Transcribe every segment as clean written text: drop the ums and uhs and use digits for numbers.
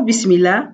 Bismillah,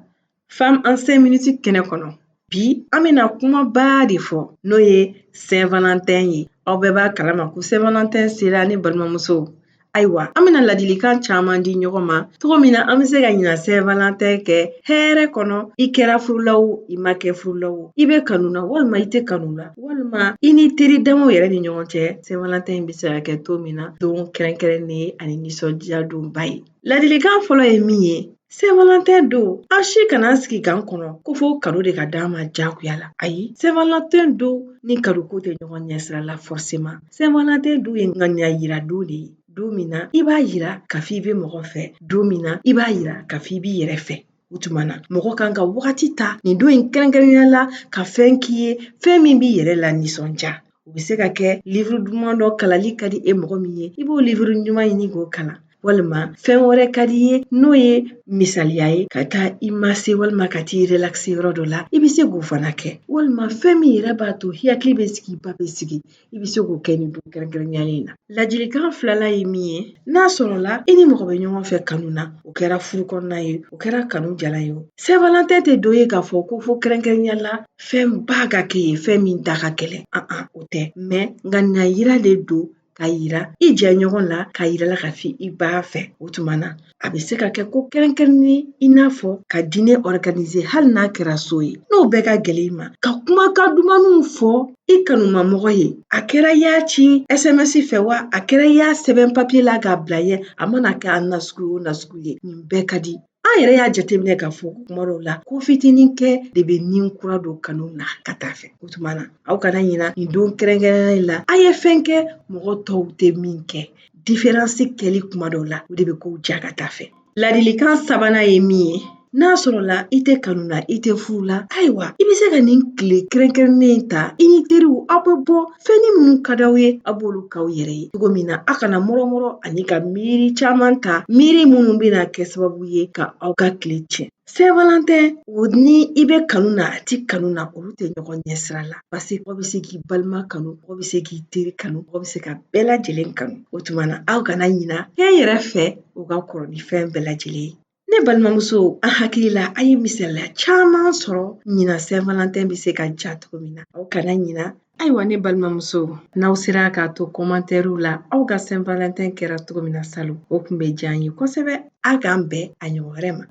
femme en 5 minutes kɛnɛ kɔnɔ. Bi an bɛna kumaba de fɔ n'o ye Saint-Valentin ye. Aw bɛɛ b'a kalama ko Saint-Valentin sera ne balimamusow. Ayiwa, an bɛna ladilikan caman di ɲɔgɔn ma cogo min na an bɛ se ka ɲina Saint-Valentin kɛ hɛrɛ kɔnɔ. I kɛra furula o, i ma kɛ furula o. I bɛ kanu na walima i tɛ kanu la, walima i ni teri damaw yɛrɛ ni ɲɔgɔn cɛ. Saint-Valentin bɛ se ka kɛ to min na don kɛrɛnkɛrɛnnen ye ani nisɔndiya donba ye. Ladilikan fɔlɔ ye min ye? Saint-Valentin don, aw si kana sigi gan kɔnɔ ko fo kado de ka d'a ma diyagoya la. Ayi, Saint-Valentin don ni kaduko tɛ ɲɔgɔn ɲɛsira la forcément. Saint-Valentin don ye ŋaniya yira don de ye. Don min na i b'a yira k'a fɔ i bɛ mɔgɔ fɛ. Don min na i b'a yira k'a fɔ i b'i yɛrɛ fɛ. O tuma na mɔgɔ kan ka wagati ta nin don in kɛrɛnkɛrɛnnenya la ka fɛn k'i ye, fɛn min b'i yɛrɛ la nisɔndiya. O bɛ se ka kɛ livre duman dɔ kalali ka di e mɔgɔ min ye. I b'o livre ɲuman ɲini k'o kalan. Walima fɛn wɛrɛ ka di ye n'o ye misaliya ye ka taa i mase walima ka t'i relaxer yɔrɔ dɔ la. I bɛ se k'o fana kɛ. Walima fɛn min yɛrɛ b'a to i hakili bɛ sigi, ba bɛ sigi. I bɛ se k'o kɛ nin don kɛrɛnkɛrɛnneyalen na. Ladilikan filanan ye min ye? N'a sɔrɔla i ni mɔgɔ bɛ ɲɔgɔn fɛ kanu na, o kɛra furu kɔnɔna ye, o kɛra kanu jalan ye o. Saint-Valentin tɛ don ye k'a fɔ ko fo kɛrɛnkɛrɛnnenya la fɛn ba ka kɛ ye, fɛn min da ka gɛlɛn. O tɛ. Mais ŋaniya yira de don k'a yira i jɛɲɔgɔn la, k'a yira la k'a fɔ i b'a fɛ. O tuma na a bɛ se ka kɛ ko kɛrɛnkɛrɛnnen i n'a fɔ ka dîner organiser hali n'a kɛra so ye. N'o bɛɛ ka gɛlɛn i ma, ka kumakan dumanw fɔ i kanumamɔgɔ ye. A kɛra i y'a ci SMS fɛ wa, a kɛra i y'a sɛbɛn papier la k'a bila ye, a mana kɛ a nasugu o nasugu ye, nin bɛɛ ka di. An yɛrɛ y'a jateminɛ k'a fɔ kuma dɔw la ko fitinin kɛ de bɛ nin kura don kanu na ka taa fɛ. O tuma na aw kana ɲina nin don kɛrɛnkɛrɛnnen la. A ye fɛn kɛ mɔgɔ tɔw tɛ min kɛ. Différence kɛli kuma dɔw la o de bɛ kow ja ka taa fɛ. Ladilikan sabanan ye min ye? N'a sɔrɔla i tɛ kanu na, i tɛ furu la, ayiwa i bɛ se ka nin tile kɛrɛnkɛrɛnnen ta i ni teriw aw bɛ bɔ fɛnni minnu ka d'aw ye aw b'olu k'aw yɛrɛ ye. Cogo min na aw kana mɔrɔmɔrɔ ani ka miiri caman ta, miiri minnu bɛna kɛ sababu ye ka aw ka tile tiɲɛ. Saint-Valentin o ni i bɛ kanu na a ti kanu na olu tɛ ɲɔgɔn ɲɛ sira la. Parce que aw bɛ se k'i balima kanu, aw bɛ se k'i teri kanu, aw bɛ se ka bɛɛ lajɛlen kanu. O tuma na aw kana ɲina fɛn yɛrɛ fɛ o ka kɔrɔ ni fɛn bɛɛ lajɛlen ye. Ne balimamuso, an hakili la a ye misaliya caman sɔrɔ ɲina Saint-Valentin bɛ se ka ja cogo min na. Aw kana ɲina. Ayiwa ne balimamuso, n'aw sera k'a to commentaire la aw ka Saint-Valentin kɛra cogo min na salon, o tun bɛ diya an ye kosɛbɛ. A k'an bɛn a ɲɔgɔn wɛrɛ ma.